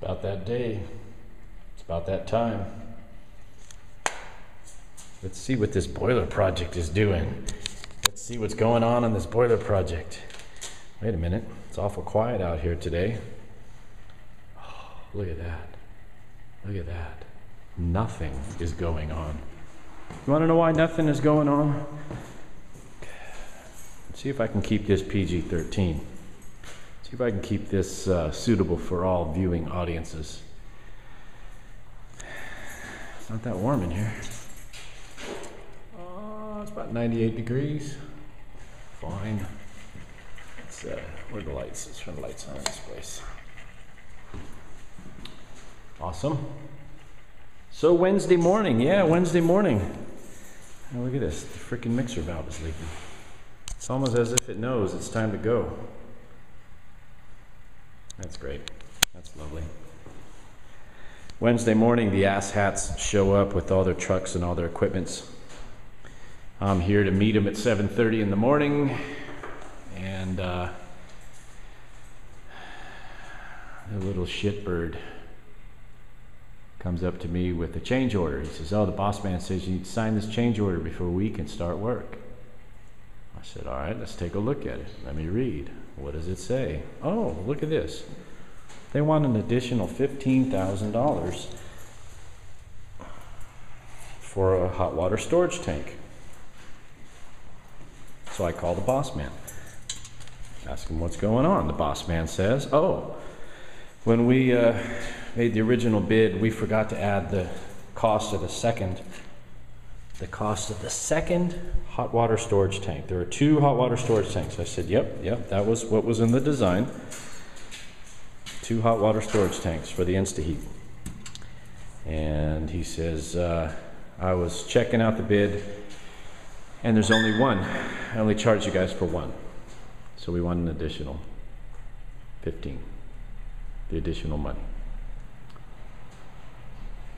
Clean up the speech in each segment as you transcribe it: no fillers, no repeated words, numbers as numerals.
About that day. It's about that time. Let's see what this boiler project is doing. Let's see what's going on in this boiler project. Wait a minute. It's awful quiet out here today. Oh, look at that. Look at that. Nothing is going on. You want to know why nothing is going on? Let's see if I can keep this PG-13. See if I can keep this suitable for all viewing audiences. It's not that warm in here. Oh, it's about 98 degrees. Fine. It's, where are the lights? Let's turn the lights on in this place. Awesome. So Wednesday morning, yeah, Wednesday morning. Oh, look at this, the freaking mixer valve is leaking. It's almost as if it knows it's time to go. That's great. That's lovely. Wednesday morning, the asshats show up with all their trucks and all their equipments. I'm here to meet them at 7:30 in the morning, and the little shitbird comes up to me with a change order. He says, "Oh, the boss man says you need to sign this change order before we can start work." I said, "All right, let's take a look at it. Let me read. What does it say?" Oh, look at this. They want an additional $15,000 for a hot water storage tank. So I call the boss man, ask him what's going on. The boss man says, "Oh, when we made the original bid, we forgot to add the cost of the second hot water storage tank. There are 2 hot water storage tanks." I said, yep, that was what was in the design. 2 hot water storage tanks for the InstaHeat. And he says, "I was checking out the bid, and there's only one. I only charge you guys for one. So we want an additional 15, the additional money."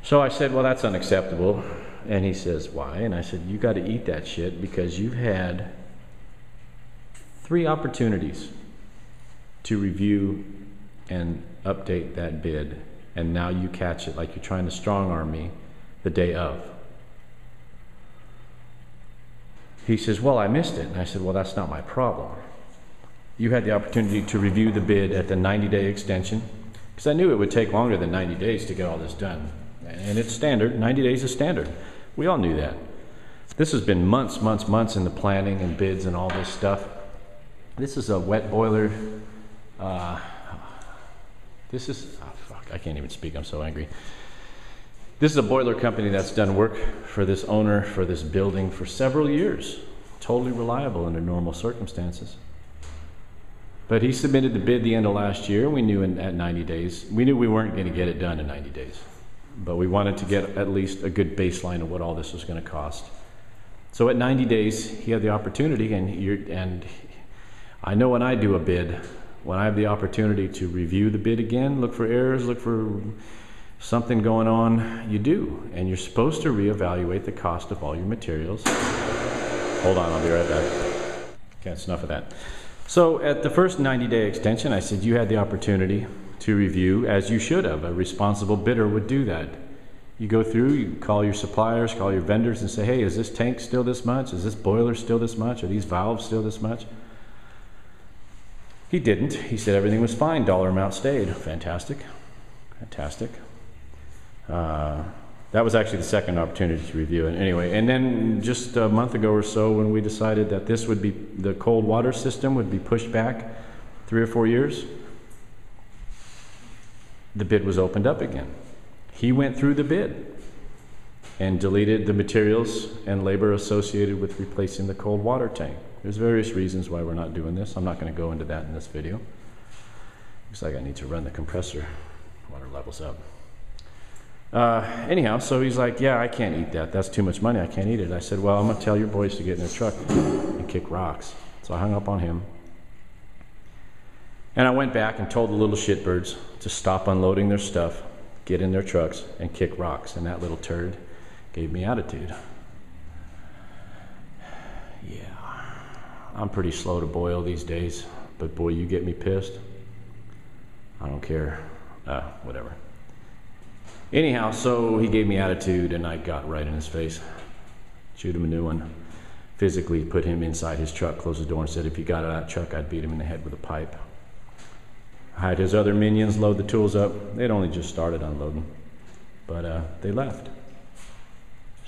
So I said, "Well, that's unacceptable." And he says, "Why?" And I said, "You got to eat that shit because you've had 3 opportunities to review and update that bid, and now you catch it like you're trying to strong arm me the day of." He says, "Well, I missed it." And I said, "Well, that's not my problem. You had the opportunity to review the bid at the 90-day extension, because I knew it would take longer than 90 days to get all this done. And it's standard. 90 days is standard. We all knew that. This has been months in the planning and bids and all this stuff. This is a wet boiler. I can't even speak. I'm so angry. This is a boiler company that's done work for this owner, for this building for several years. Totally reliable under normal circumstances. But he submitted the bid the end of last year. We knew at 90 days, we knew we weren't going to get it done in 90 days. But we wanted to get at least a good baseline of what all this was going to cost. So at 90 days, he had the opportunity, and I know when I do a bid, when I have the opportunity to review the bid again, look for errors, look for something going on, you do. And you're supposed to reevaluate the cost of all your materials. Hold on, I'll be right back. Okay, that's enough of that. So at the first 90-day extension, I said you had the opportunity to review, as you should have. A responsible bidder would do that. You go through, you call your suppliers, call your vendors and say, "Hey, is this tank still this much? Is this boiler still this much? Are these valves still this much?" He didn't. He said everything was fine. Dollar amount stayed. Fantastic. Fantastic. That was actually the second opportunity to review it. Anyway, and then just a month ago or so, when we decided that this would be, the cold water system would be pushed back 3 or 4 years, the bid was opened up again. He went through the bid and deleted the materials and labor associated with replacing the cold water tank. There's various reasons why we're not doing this. I'm not going to go into that in this video. Looks like I need to run the compressor. Water levels up. Anyhow, so he's like, "Yeah, I can't eat that. That's too much money. I can't eat it." I said, "Well, I'm going to tell your boys to get in their truck and kick rocks." So I hung up on him. And I went back and told the little shitbirds to stop unloading their stuff, get in their trucks, and kick rocks. And that little turd gave me attitude. Yeah, I'm pretty slow to boil these days, but boy, you get me pissed, I don't care. Whatever. Anyhow, so he gave me attitude, and I got right in his face. Shoot him a new one. Physically put him inside his truck, closed the door, and said if he got out of that truck, I'd beat him in the head with a pipe. I had his other minions load the tools up. They'd only just started unloading, but they left.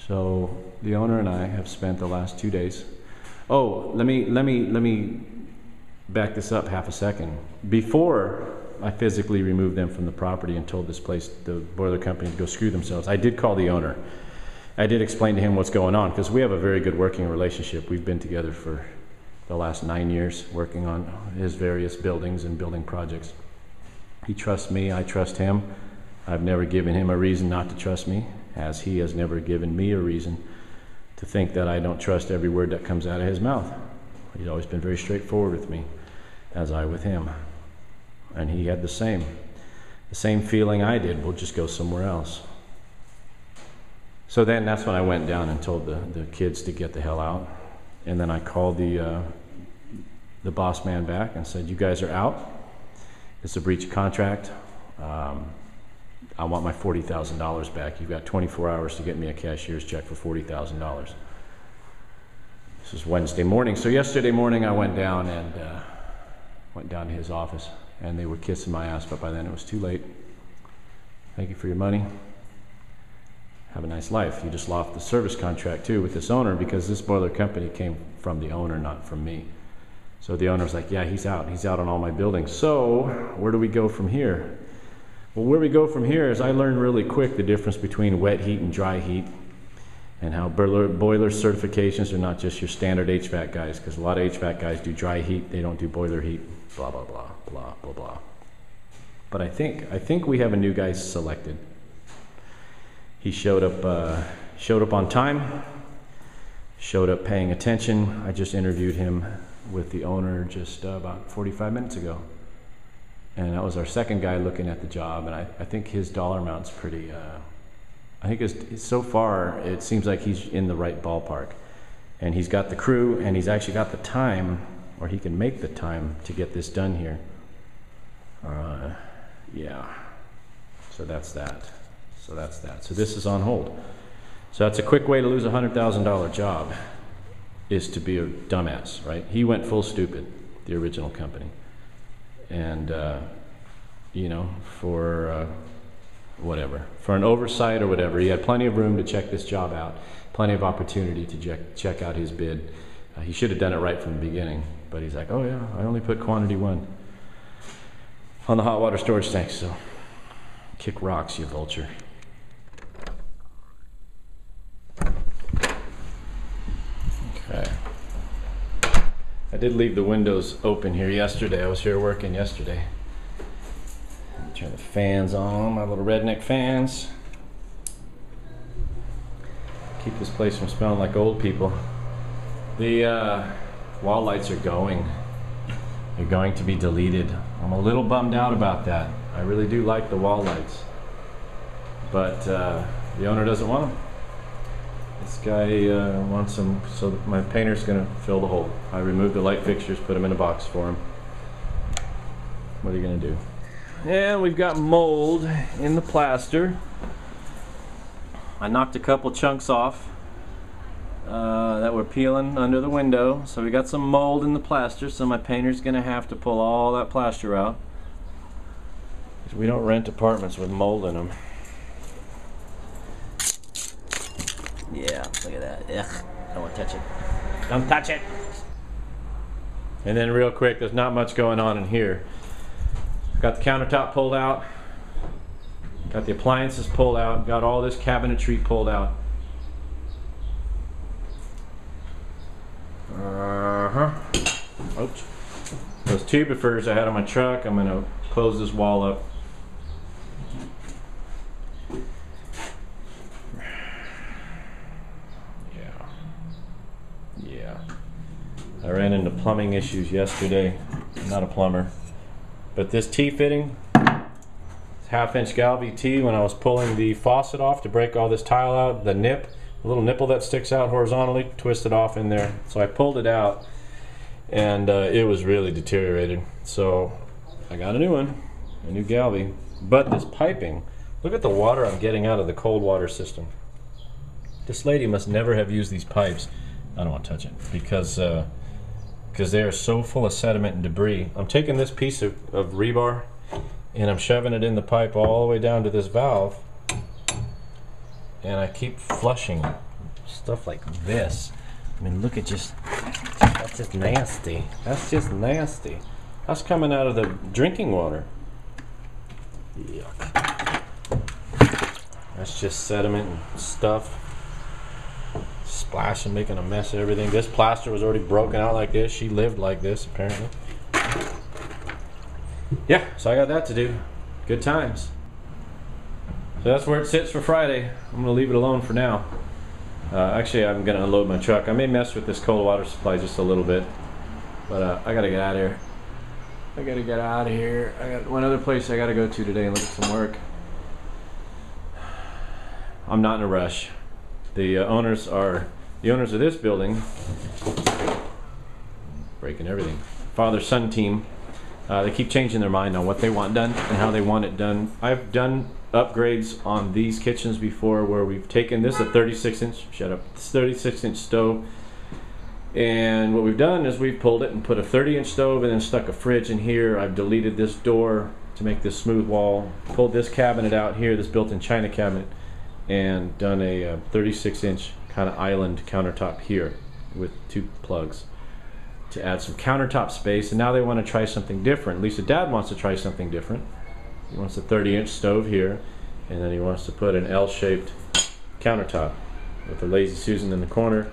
So the owner and I have spent the last 2 days. Oh, let me back this up half a second. Before I physically removed them from the property and told this place, the boiler company, to go screw themselves, I did call the owner. I did explain to him what's going on, because we have a very good working relationship. We've been together for the last 9 years working on his various buildings and building projects. He trusts me, I trust him. I've never given him a reason not to trust me, as he has never given me a reason to think that I don't trust every word that comes out of his mouth. He's always been very straightforward with me, as I with him. And he had the same feeling I did. We'll just go somewhere else. So then that's when I went down and told the kids to get the hell out. And then I called the boss man back and said, you guys are out. It's a breach of contract. I want my $40,000 back. You've got 24 hours to get me a cashier's check for $40,000. This is Wednesday morning. So yesterday morning I went down to his office, and they were kissing my ass, but by then it was too late. Thank you for your money. Have a nice life. You just lost the service contract too with this owner, because this boiler company came from the owner, not from me. So the owner's like, yeah, he's out. He's out on all my buildings. So where do we go from here? Well, where we go from here is I learned really quick the difference between wet heat and dry heat, and how boiler certifications are not just your standard HVAC guys, because a lot of HVAC guys do dry heat, they don't do boiler heat, blah, blah, blah, blah, blah, blah. But I think we have a new guy selected. He showed up on time, showed up paying attention. I just interviewed him with the owner just about 45 minutes ago. And that was our second guy looking at the job, and I think his dollar amount's pretty, I think so far it seems like he's in the right ballpark. And he's got the crew, and he's actually got the time, or he can make the time to get this done here. Yeah, so that's that. So this is on hold. So that's a quick way to lose a $100,000 job, is to be a dumbass, right? He went full stupid, the original company. And, you know, for whatever, for an oversight or whatever, he had plenty of room to check this job out, plenty of opportunity to check out his bid. He should have done it right from the beginning, but he's like, oh yeah, I only put quantity 1 on the hot water storage tank, so kick rocks, you vulture. Okay. I did leave the windows open here yesterday. I was here working yesterday. Turn the fans on, my little redneck fans. Keep this place from smelling like old people. The wall lights are going. They're going to be deleted. I'm a little bummed out about that. I really do like the wall lights, but the owner doesn't want them. This guy wants them, so my painter's gonna fill the hole. I removed the light fixtures, put them in a box for him. What are you gonna do? And we've got mold in the plaster. I knocked a couple chunks off that were peeling under the window, so we got some mold in the plaster, so my painter's gonna have to pull all that plaster out. We don't rent apartments with mold in them. Yeah, look at that. Ugh, don't want to touch it. Don't touch it! And then real quick, there's not much going on in here. Got the countertop pulled out. Got the appliances pulled out. Got all this cabinetry pulled out. Oops. Those tubifers I had on my truck, I'm going to close this wall up. I ran into plumbing issues yesterday. I'm not a plumber, but this T-fitting, half-inch Galvy T, when I was pulling the faucet off to break all this tile out, the little nipple that sticks out horizontally, twisted off in there. So I pulled it out, and it was really deteriorated. So I got a new one. a new Galby. But this piping, look at the water I'm getting out of the cold water system. This lady must never have used these pipes. I don't want to touch it because they are so full of sediment and debris. I'm taking this piece of rebar and I'm shoving it in the pipe all the way down to this valve, and I keep flushing stuff like this. I mean, look at that's just nasty. That's just nasty. That's coming out of the drinking water. Yuck. That's just sediment and stuff. Splashing, making a mess of everything. This plaster was already broken out like this. She lived like this, apparently. Yeah, so I got that to do. Good times. So that's where it sits for Friday. I'm going to leave it alone for now. Actually, I'm going to unload my truck. I may mess with this cold water supply just a little bit. But I got to get out of here. I got one other place I got to go to today and look at some work. I'm not in a rush. The owners of this building, breaking everything, father-son team, they keep changing their mind on what they want done and how they want it done. I've done upgrades on these kitchens before where we've taken this, a 36-inch, 36-inch stove, and what we've done is we've pulled it and put a 30-inch stove and then stuck a fridge in here. I've deleted this door to make this smooth wall, pulled this cabinet out here, this built-in china cabinet, and done a 36-inch kind of island countertop here with 2 plugs to add some countertop space. And now they want to try something different. At least the dad wants to try something different. He wants a 30-inch stove here, and then he wants to put an L-shaped countertop with a Lazy Susan in the corner,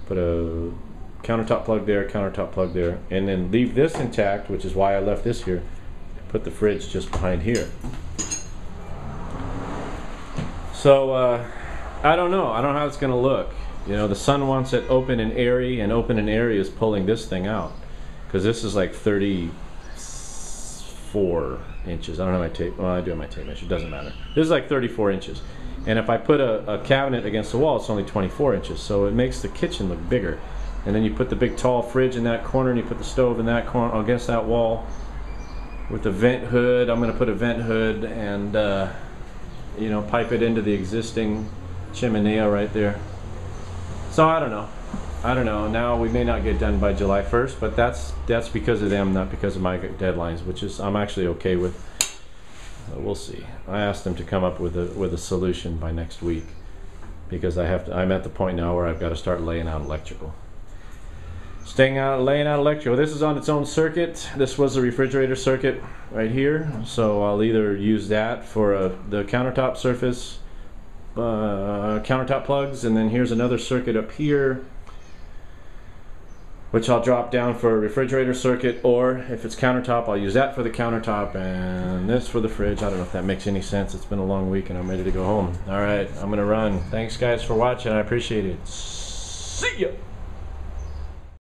put a countertop plug there, and then leave this intact, which is why I left this here, put the fridge just behind here. So I don't know how it's going to look. You know, the son wants it open and airy, and open and airy is pulling this thing out, because this is like 34 inches. I don't have my tape. Well, I do have my tape measure. It doesn't matter. This is like 34 inches. And if I put a cabinet against the wall, it's only 24 inches. So it makes the kitchen look bigger. And then you put the big tall fridge in that corner, and you put the stove in that corner against that wall with the vent hood. I'm going to put a vent hood and you know, pipe it into the existing chimenea right there. So I don't know. Now we may not get done by July 1st, but that's because of them, not because of my deadlines, which is I'm actually okay with. We'll see. I asked them to come up with a solution by next week, because I'm at the point now where I've got to start laying out electrical. Laying out electrical. This is on its own circuit. This was a refrigerator circuit right here, so I'll either use that for the countertop surface, countertop plugs, and then here's another circuit up here, which I'll drop down for a refrigerator circuit, or if it's countertop, I'll use that for the countertop and this for the fridge. I don't know if that makes any sense. It's been a long week and I'm ready to go home. All right, I'm gonna run. Thanks guys for watching. I appreciate it. See ya.